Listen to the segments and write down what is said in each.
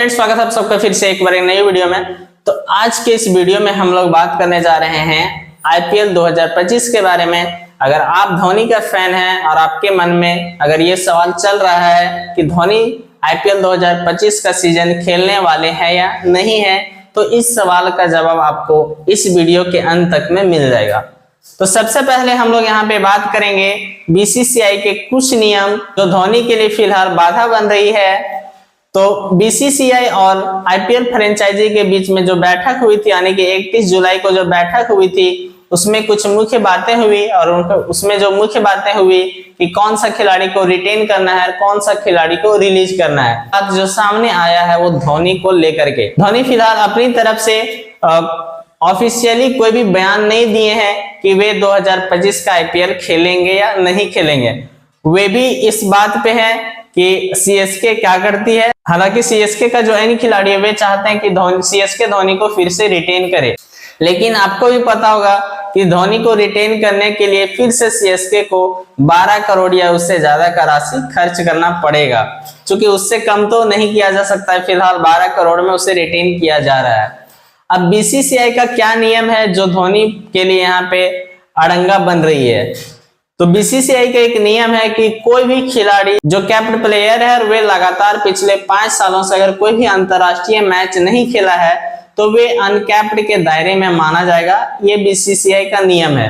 स्वागत है आप सबका फिर से एक बार एक नई वीडियो में। तो आज के इस वीडियो में हम लोग बात करने जा रहे हैं आईपीएल 2025 के बारे में। अगर आप धोनी का फैन हैं और आपके मन में अगर ये सवाल चल रहा है कि धोनी आईपीएल 2025 का सीजन खेलने वाले हैं या नहीं है, तो इस सवाल का जवाब आपको इस वीडियो के अंत तक में मिल जाएगा। तो सबसे पहले हम लोग यहाँ पे बात करेंगे बीसीसीआई के कुछ नियम जो धोनी के लिए फिलहाल बाधा बन रही है। तो बीसीसीआई और आईपीएल फ्रेंचाइजी के बीच में जो बैठक हुई थी, यानी कि 31 जुलाई को जो बैठक हुई थी, उसमें कुछ मुख्य बातें हुई और उसमें जो मुख्य बातें हुई कि कौन सा खिलाड़ी को रिटेन करना है, कौन सा खिलाड़ी को रिलीज करना है। बात जो सामने आया है वो धोनी को लेकर के। धोनी फिलहाल अपनी तरफ से ऑफिशियली कोई भी बयान नहीं दिए हैं कि वे 2025 का आईपीएल खेलेंगे या नहीं खेलेंगे। वे भी इस बात पे है कि सीएसके क्या करती है। हालांकि सीएसके का जो एनी खिलाड़ी है वे चाहते हैं कि सीएसके धोनी को फिर से रिटेन करे, लेकिन आपको भी पता होगा कि धोनी को रिटेन करने के लिए फिर से सीएसके को 12 करोड़ या उससे ज्यादा का राशि खर्च करना पड़ेगा, क्योंकि उससे कम तो नहीं किया जा सकता है। फिलहाल 12 करोड़ में उसे रिटेन किया जा रहा है। अब बीसीसीआई का क्या नियम है जो धोनी के लिए यहाँ पे अड़ंगा बन रही है। तो बीसीसीआई का एक नियम है कि कोई भी खिलाड़ी जो कैप्ड प्लेयर है और वे लगातार पिछले 5 सालों से अगर कोई भी अंतरराष्ट्रीय मैच नहीं खेला है तो वे अनकैप्ड के दायरे में माना जाएगा। ये बीसीसीआई का नियम है।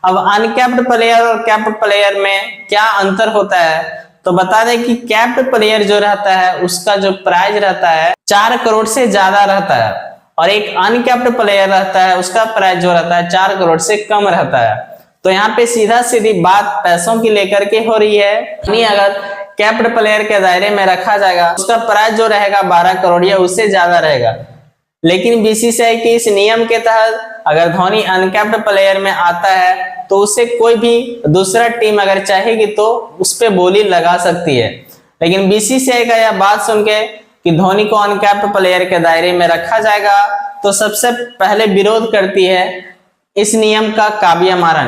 अब अनकैप्ड प्लेयर और कैप्ड प्लेयर में क्या अंतर होता है, तो बता दें कि कैप्ड प्लेयर जो रहता है उसका जो प्राइज रहता है 4 करोड़ से ज्यादा रहता है, और एक अनकैप्ड प्लेयर रहता है उसका प्राइज जो रहता है 4 करोड़ से कम रहता है। तो यहाँ पे सीधा सीधी बात पैसों की लेकर के हो रही है। यानी अगर कैप्ड प्लेयर के दायरे में रखा जाएगा उसका प्राइस जो रहेगा 12 करोड़ या उससे ज्यादा रहेगा। लेकिन बीसीसीआई के इस नियम के तहत अगर धोनी अनकैप्ड प्लेयर में आता है तो उसे कोई भी दूसरा टीम अगर चाहेगी तो उस पर बोली लगा सकती है। लेकिन बीसीसीआई का यह बात सुन के कि धोनी को अनकैप्ड प्लेयर के दायरे में रखा जाएगा, तो सबसे पहले विरोध करती है इस नियम का काव्या मारन।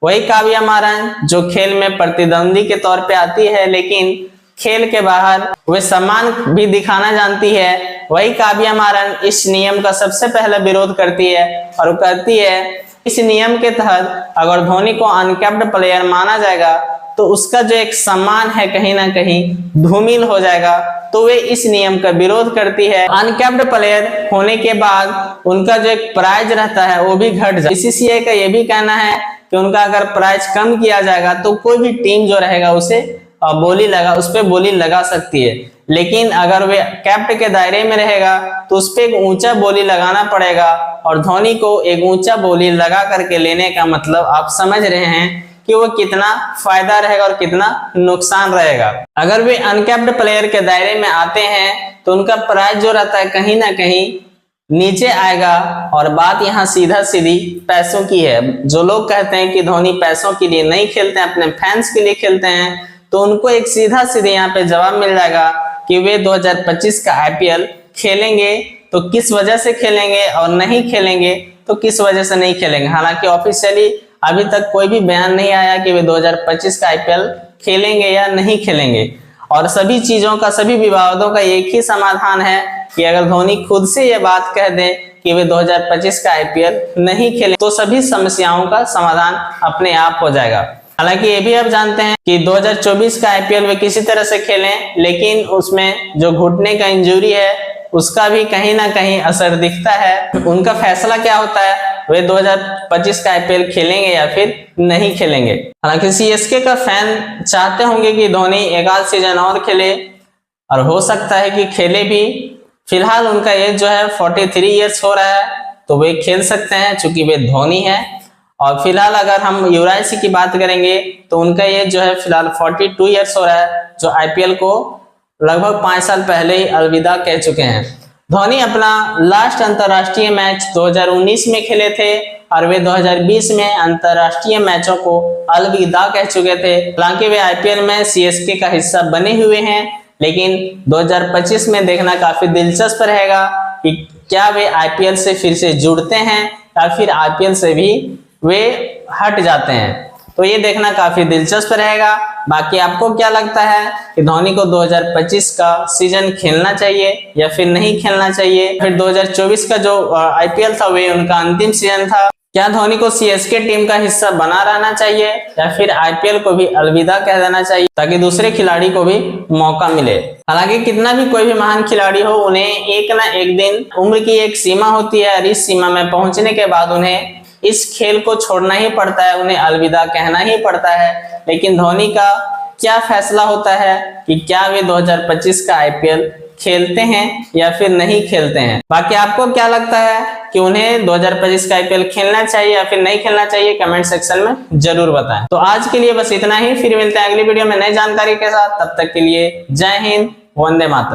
वही काव्या मारन जो खेल में प्रतिद्वंदी के तौर पे आती है लेकिन खेल के बाहर वे सम्मान भी दिखाना जानती है। वही काव्या मारन इस नियम का सबसे पहले विरोध करती है और वो कहती है इस नियम के तहत अगर धोनी को अनकैप्ड प्लेयर माना जाएगा तो उसका जो एक सम्मान है कहीं ना कहीं धूमिल हो जाएगा। तो वे इस नियम का विरोध करती है। अनकैप्ड प्लेयर होने के बाद उनका जो एक प्राइज रहता है वो भी घट जाए। बीसीसीआई का ये भी कहना है कि उनका अगर प्राइज कम किया जाएगा तो कोई भी टीम जो रहेगा उसे उस पर बोली लगा सकती है। लेकिन अगर वे कैप्ड के दायरे में रहेगा तो उस पर एक ऊंचा बोली लगाना पड़ेगा, और धोनी को एक ऊंचा बोली लगा करके लेने का मतलब आप समझ रहे हैं कि वो कितना फायदा रहेगा और कितना नुकसान रहेगा। अगर वे अनकैप्ड प्लेयर के दायरे में आते हैं तो उनका प्राइस जो रहता है कहीं ना कहीं नीचे आएगा। और बात यहाँ सीधा सीधी पैसों की है। जो लोग कहते हैं कि धोनी पैसों के लिए नहीं खेलते हैं, अपने फैंस के लिए खेलते हैं, तो उनको एक सीधा सीधे यहाँ पे जवाब मिल जाएगा कि वे 2025 का आईपीएल खेलेंगे तो किस वजह से खेलेंगे और नहीं खेलेंगे तो किस वजह से नहीं खेलेंगे। हालांकि ऑफिशियली अभी तक कोई भी बयान नहीं आया कि वे 2025 का आईपीएल खेलेंगे या नहीं खेलेंगे। और सभी चीजों का, सभी विवादों का एक ही समाधान है कि अगर धोनी खुद से यह बात कह दें कि वे 2025 का आईपीएल नहीं खेलें तो सभी समस्याओं का समाधान अपने आप हो जाएगा। हालांकि ये भी आप जानते हैं कि 2024 का आईपीएल वे किसी तरह से खेलें, लेकिन उसमें जो घुटने का इंजरी है उसका भी कहीं ना कहीं असर दिखता है। उनका फैसला क्या होता है, वे 2025 का आईपीएल खेलेंगे या फिर नहीं खेलेंगे। हालांकि सीएसके का फैन चाहते होंगे कि धोनी एक आध सीजन और खेले, और हो सकता है कि खेले भी। फिलहाल उनका एज जो है 43 ईयर्स हो रहा है, तो वे खेल सकते हैं चूंकि वे धोनी है। और फिलहाल अगर हम युवराज सिंह की बात करेंगे तो उनका एज जो है फिलहाल 42 ईयर्स हो रहा है, जो आईपीएल को लगभग 5 साल पहले ही अलविदा कह चुके हैं। धोनी अपना लास्ट अंतरराष्ट्रीय मैच 2019 में खेले थे और वे 2020 में अंतरराष्ट्रीय मैचों को अलविदा कह चुके थे। हालांकि वे आईपीएल में सीएसके का हिस्सा बने हुए हैं, लेकिन 2025 में देखना काफी दिलचस्प रहेगा कि क्या वे आईपीएल से फिर से जुड़ते हैं या फिर आईपीएल से भी वे हट जाते हैं। तो ये देखना काफी दिलचस्प रहेगा। बाकी आपको क्या लगता है कि धोनी को 2025 का सीजन खेलना चाहिए या फिर नहीं खेलना चाहिए? फिर 2024 का जो आईपीएल था वे उनका अंतिम सीजन था। क्या धोनी को सीएसके टीम का हिस्सा बना रहना चाहिए या फिर आईपीएल को भी अलविदा कह देना चाहिए ताकि दूसरे खिलाड़ी को भी मौका मिले? हालांकि कितना भी कोई भी महान खिलाड़ी हो, उन्हें एक ना एक दिन उम्र की एक सीमा होती है और इस सीमा में पहुंचने के बाद उन्हें इस खेल को छोड़ना ही पड़ता है, उन्हें अलविदा कहना ही पड़ता है। लेकिन धोनी का क्या फैसला होता है कि क्या वे 2025 का आईपीएल खेलते हैं या फिर नहीं खेलते हैं? बाकी आपको क्या लगता है कि उन्हें 2025 का आईपीएल खेलना चाहिए या फिर नहीं खेलना चाहिए? कमेंट सेक्शन में जरूर बताएं। तो आज के लिए बस इतना ही, फिर मिलते हैं अगली वीडियो में नई जानकारी के साथ। तब तक के लिए जय हिंद, वंदे मातरम।